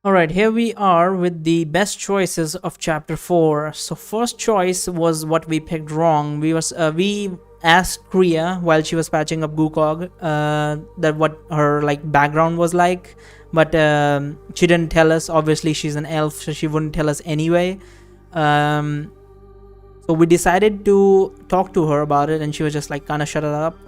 Alright, here we are with the best choices of chapter 4. So first choice was what we picked wrong. We asked Kriya while she was patching up Gukog that what her like background was like, but she didn't tell us. Obviously she's an elf, so she wouldn't tell us anyway. Um, so we decided to talk to her about it, and she was just like, kind of shut it up.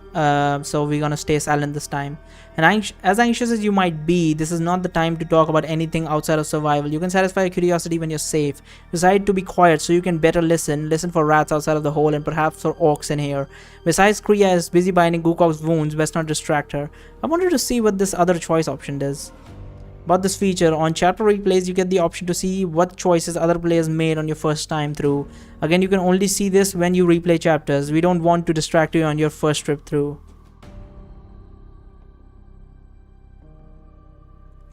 So we're gonna stay silent this time. And as anxious as you might be, this is not the time to talk about anything outside of survival. You can satisfy your curiosity when you're safe. Decide to be quiet so you can better listen for rats outside of the hole and perhaps for orcs in here. Besides, Kriya is busy binding Gukok's wounds, best not distract her. I wanted to see what this other choice option does. About this feature, on chapter replays you get the option to see what choices other players made on your first time through. Again, you can only see this when you replay chapters. We don't want to distract you on your first trip through.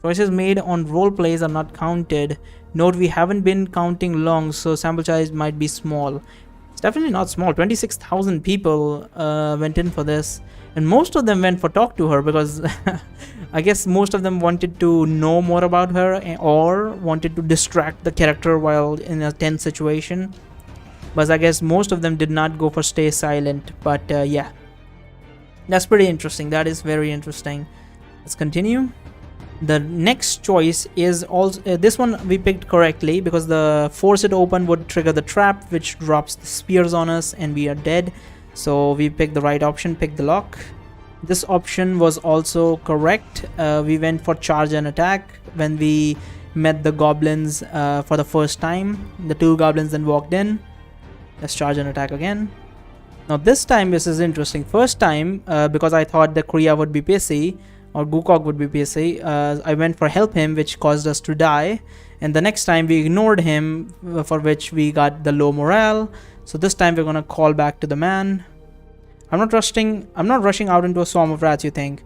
Choices made on role plays are not counted. Note we haven't been counting long, so sample size might be small. It's definitely not small. 26,000 people went in for this, and most of them went for talk to her because I guess most of them wanted to know more about her or wanted to distract the character while in a tense situation. But I guess most of them did not go for stay silent. But yeah, that's pretty interesting. That is very interesting. Let's continue. The next choice is also this one we picked correctly because the force it open would trigger the trap, which drops the spears on us and we are dead. So we picked the right option, pick the lock. This option was also correct. We went for charge and attack when we met the goblins for the first time. The two goblins then walked in. Let's charge and attack again. Now this time this is interesting. First time, because I thought the Kriya would be pissy or Gukok would be pissy, I went for help him, which caused us to die. And the next time we ignored him, for which we got the low morale. So this time we're gonna call back to the man. I'm not rushing out into a swarm of rats, you think.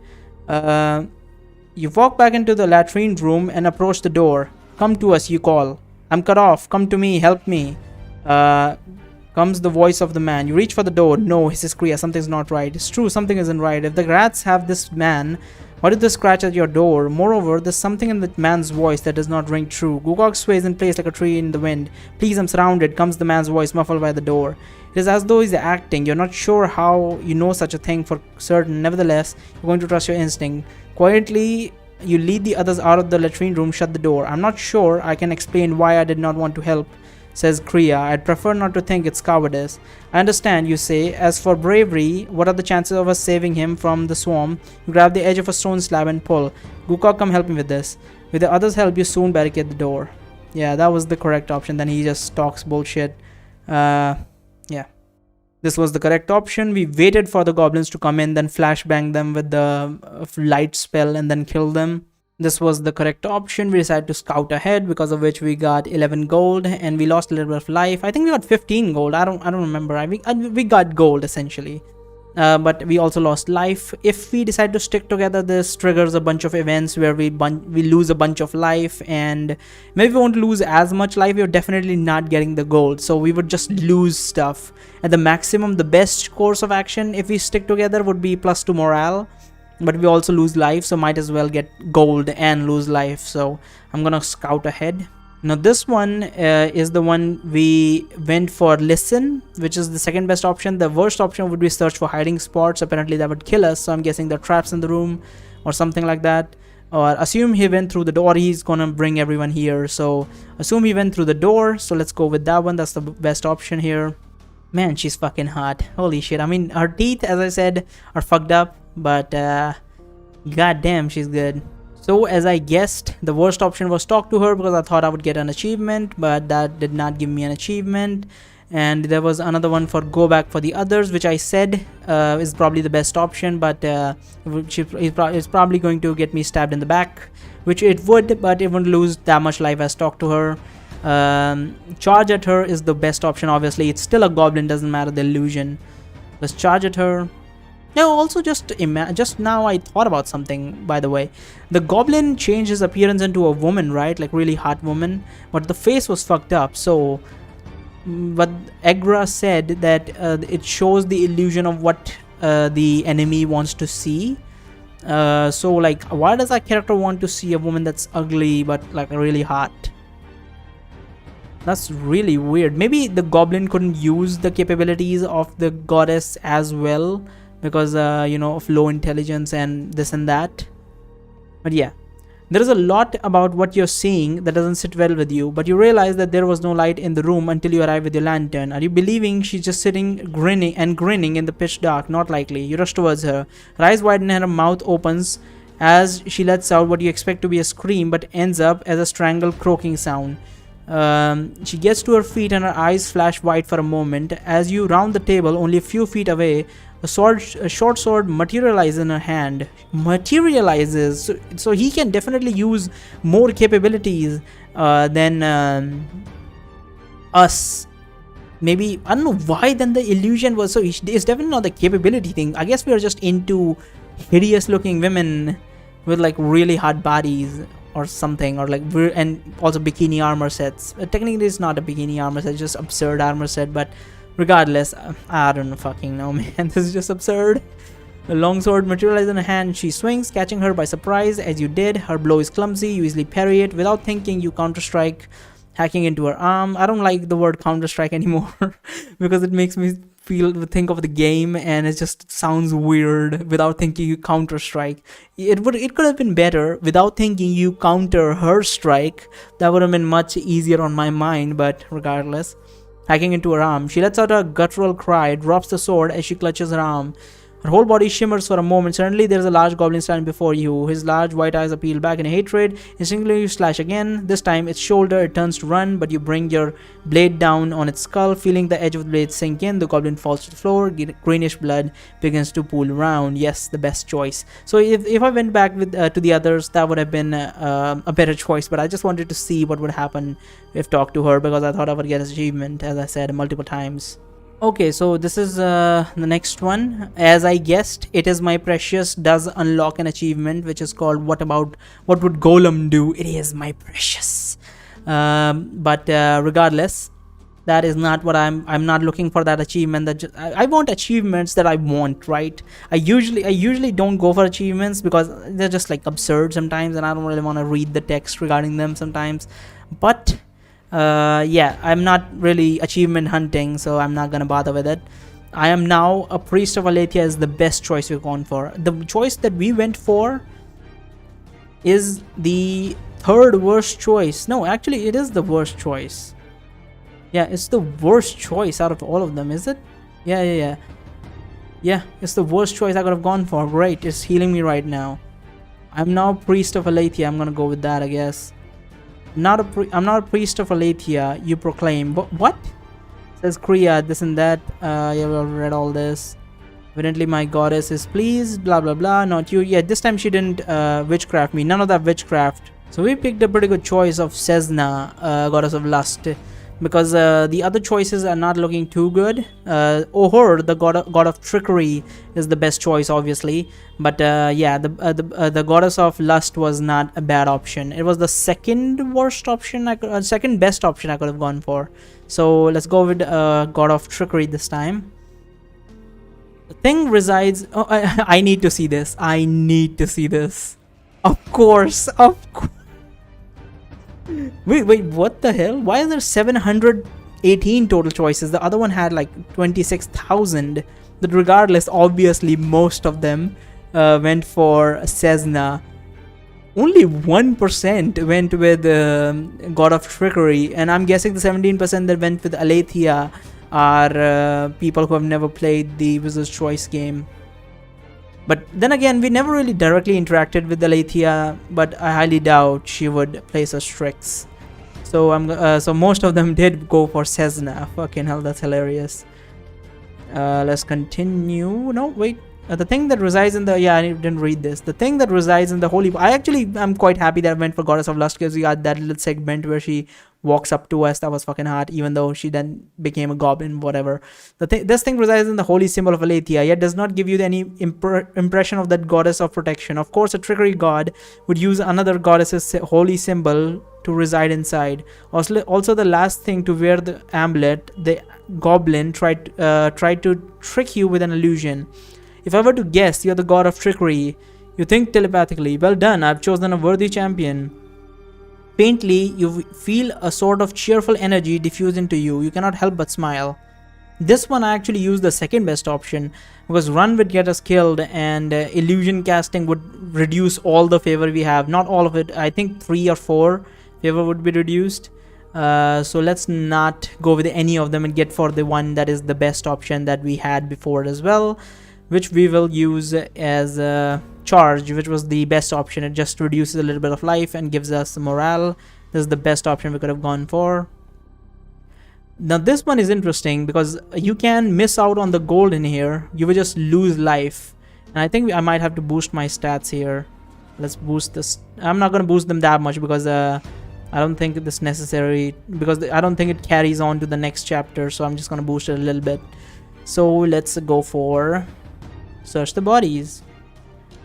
You walk back into the latrine room and approach the door. Come to us, you call. I'm cut off. Come to me. Help me. Comes the voice of the man. You reach for the door. No, hisses Kriya. Something's not right. It's true, something isn't right. If the rats have this man, why did they scratch at your door? Moreover, there's something in the man's voice that does not ring true. Gukok sways in place like a tree in the wind. Please, I'm surrounded, comes the man's voice muffled by the door. It is as though he's acting. You're not sure how you know such a thing for certain. Nevertheless, you're going to trust your instinct. Quietly, you lead the others out of the latrine room, shut the door. I'm not sure I can explain why I did not want to help, says Kriya. I'd prefer not to think it's cowardice. I understand, you say. As for bravery, what are the chances of us saving him from the swarm? You grab the edge of a stone slab and pull. Gukok, come help me with this. With the others' help, you soon barricade the door. Yeah, that was the correct option. Then he just talks bullshit. Yeah. This was the correct option. We waited for the goblins to come in, then flashbang them with the light spell and then kill them. This was the correct option. We decided to scout ahead, because of which we got 11 gold and we lost a little bit of life. I think we got 15 gold. I don't remember. We got gold essentially. But we also lost life. If we decide to stick together, this triggers a bunch of events where we lose a bunch of life, and maybe we won't lose as much life. We're definitely not getting the gold, so we would just lose stuff. At the maximum, the best course of action if we stick together would be +2 morale, but we also lose life, so might as well get gold and lose life. So I'm gonna scout ahead. Now this one is the one we went for listen, which is the second best option. The worst option would be search for hiding spots. Apparently that would kill us, so I'm guessing there are traps in the room or something like that. Or assume he went through the door. He's gonna bring everyone here, so assume he went through the door. So let's go with that one. That's the best option here. Man, she's fucking hot. Holy shit. I mean, her teeth, as I said, are fucked up, but god damn, she's good. So as I guessed, the worst option was talk to her, because I thought I would get an achievement, but that did not give me an achievement. And there was another one for go back for the others, which I said is probably the best option, but it's probably going to get me stabbed in the back, which it would, but it wouldn't lose that much life as talk to her. Charge at her is the best option. Obviously it's still a goblin, doesn't matter the illusion. Let's charge at her. No, also just now I thought about something, by the way. The goblin changed his appearance into a woman, right? Like really hot woman, but the face was fucked up. So what Egra said, that it shows the illusion of what the enemy wants to see. So like, why does that character want to see a woman that's ugly but like really hot? That's really weird. Maybe the goblin couldn't use the capabilities of the goddess as well because you know, of low intelligence and this and that. But yeah, there is a lot about what you're seeing that doesn't sit well with you, but you realize that there was no light in the room until you arrive with your lantern. Are you believing she's just sitting grinning in the pitch dark? Not likely. You rush towards her. Her eyes widen and her mouth opens as she lets out what you expect to be a scream but ends up as a strangled croaking sound. She gets to her feet and her eyes flash white for a moment. As you round the table, only a few feet away, a short sword materializes in her hand. So he can definitely use more capabilities than us. Maybe, I don't know why then the illusion was so. It's definitely not the capability thing. I guess we are just into hideous looking women with like really hot bodies or something, or like and also bikini armor sets. Technically it's not a bikini armor set, it's just absurd armor set, but regardless, I don't fucking know, man. This is just absurd. The longsword materializes in her hand. She swings, catching her by surprise. As you did, her blow is clumsy. You easily parry it. Without thinking, you counter-strike, hacking into her arm. I don't like the word counter-strike anymore because it makes me think of the game and it just sounds weird. Without thinking, you counter-strike. It could have been better. Without thinking, you counter her strike. That would have been much easier on my mind, but regardless. Hacking into her arm, she lets out a guttural cry, drops the sword as she clutches her arm. Her whole body shimmers for a moment. Suddenly, there is a large goblin standing before you. His large white eyes appeal back in hatred. Instinctively, you slash again. This time, its shoulder. It turns to run, but you bring your blade down on its skull. Feeling the edge of the blade sink in, the goblin falls to the floor. Greenish blood begins to pool around. Yes, the best choice. So if I went back with to the others, that would have been a better choice. But I just wanted to see what would happen if talked to her, because I thought I would get an achievement, as I said multiple times. Okay, so this is the next one. As I guessed, It Is My Precious does unlock an achievement which is called what would Golem do? It is my precious. But regardless, that is not what I'm not looking for that achievement. That I want achievements that I want, right? I usually don't go for achievements because they're just like absurd sometimes and I don't really want to read the text regarding them sometimes. But yeah, I'm not really achievement hunting, so I'm not gonna bother with it. I am now a Priest of Aletheia is the best choice we've gone for. The choice that we went for is the third worst choice. No, actually it is the worst choice. Yeah, it's the worst choice out of all of them, is it? Yeah, it's the worst choice I could have gone for. Great, it's healing me right now. I'm now Priest of Aletheia. I'm gonna go with that, I guess. I'm not a Priest of Aletheia, you proclaim. But what? Says Kriya, this and that. Yeah, we already read all this. Evidently my goddess is pleased, blah blah blah. Not you. Yeah, this time she didn't witchcraft me. None of that witchcraft. So we picked a pretty good choice of Cesna, goddess of lust, because the other choices are not looking too good. Ohur, the god of trickery, is the best choice, obviously. But yeah, the goddess of lust was not a bad option. It was the second worst option, second best option I could have gone for. So let's go with god of trickery this time. The thing resides. Oh, I need to see this. I need to see this. Of course. Wait, what the hell? Why are there 718 total choices? The other one had like 26,000. But regardless, obviously most of them went for Cesna. Only 1% went with God of Trickery, and I'm guessing the 17% that went with Aletheia are people who have never played the Wizard's Choice game. But then again, we never really directly interacted with Aletheia, but I highly doubt she would play such tricks. So so most of them did go for Cesna. Fucking hell, that's hilarious. Let's continue. No, wait. The thing that resides in the... Yeah, I didn't read this. The thing that resides in the holy... I'm quite happy that I went for Goddess of Lust, because we got that little segment where she walks up to us. That was fucking hot, even though she then became a goblin, whatever. This thing resides in the holy symbol of Aletheia, yet does not give you any impression of that goddess of protection. Of course, a trickery god would use another goddess's holy symbol to reside inside. Also, the last thing to wear the amulet, the goblin tried to trick you with an illusion. If I were to guess, you're the god of trickery. You think telepathically. Well done, I've chosen a worthy champion. Faintly, you feel a sort of cheerful energy diffuse into you. You cannot help but smile. This one I actually used the second best option because run would get us killed and illusion casting would reduce all the favor we have. Not all of it. I think 3 or 4 favor would be reduced. So let's not go with any of them and get for the one that is the best option that we had before as well, which we will use as a charge, which was the best option. It just reduces a little bit of life and gives us morale. This is the best option we could have gone for. Now this one is interesting because you can miss out on the gold in here. You will just lose life, and I think I might have to boost my stats here. Let's boost this. I'm not going to boost them that much because I don't think it's necessary, because I don't think it carries on to the next chapter, so I'm just going to boost it a little bit. So let's go for search the bodies,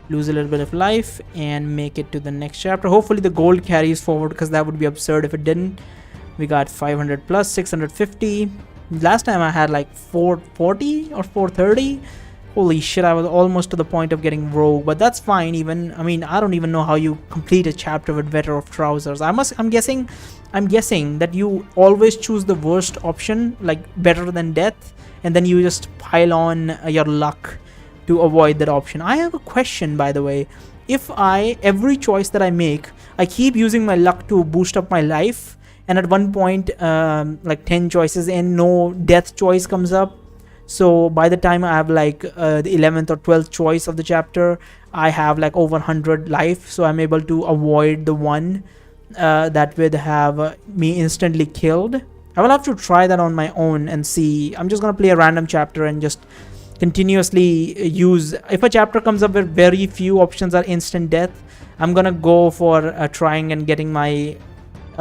lose a little bit of life, and make it to the next chapter. Hopefully the gold carries forward, because that would be absurd if it didn't. We got 500 plus 650. Last time I had like 440 or 430. Holy shit, I was almost to the point of getting rogue, but that's fine. Even, I mean, I don't even know how you complete a chapter with Vetter of Trousers. I'm guessing that you always choose the worst option, like better than death, and then you just pile on your luck to avoid that option. I have a question, by the way. If every choice that I make, I keep using my luck to boost up my life, and at one point, like 10 choices and no death choice comes up, so by the time I have like the 11th or 12th choice of the chapter, I have like over 100 life, so I'm able to avoid the one that would have me instantly killed. I will have to try that on my own and see. I'm just gonna play a random chapter and just continuously use. If a chapter comes up where very few options are instant death, I'm gonna go for trying and getting my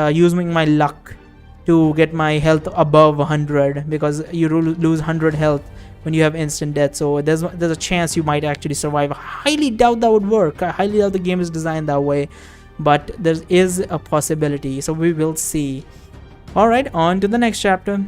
using my luck to get my health above 100, because you lose 100 health when you have instant death. So there's a chance you might actually survive. I highly doubt that would work. I highly doubt the game is designed that way, but there is a possibility, so we will see. All right, on to the next chapter.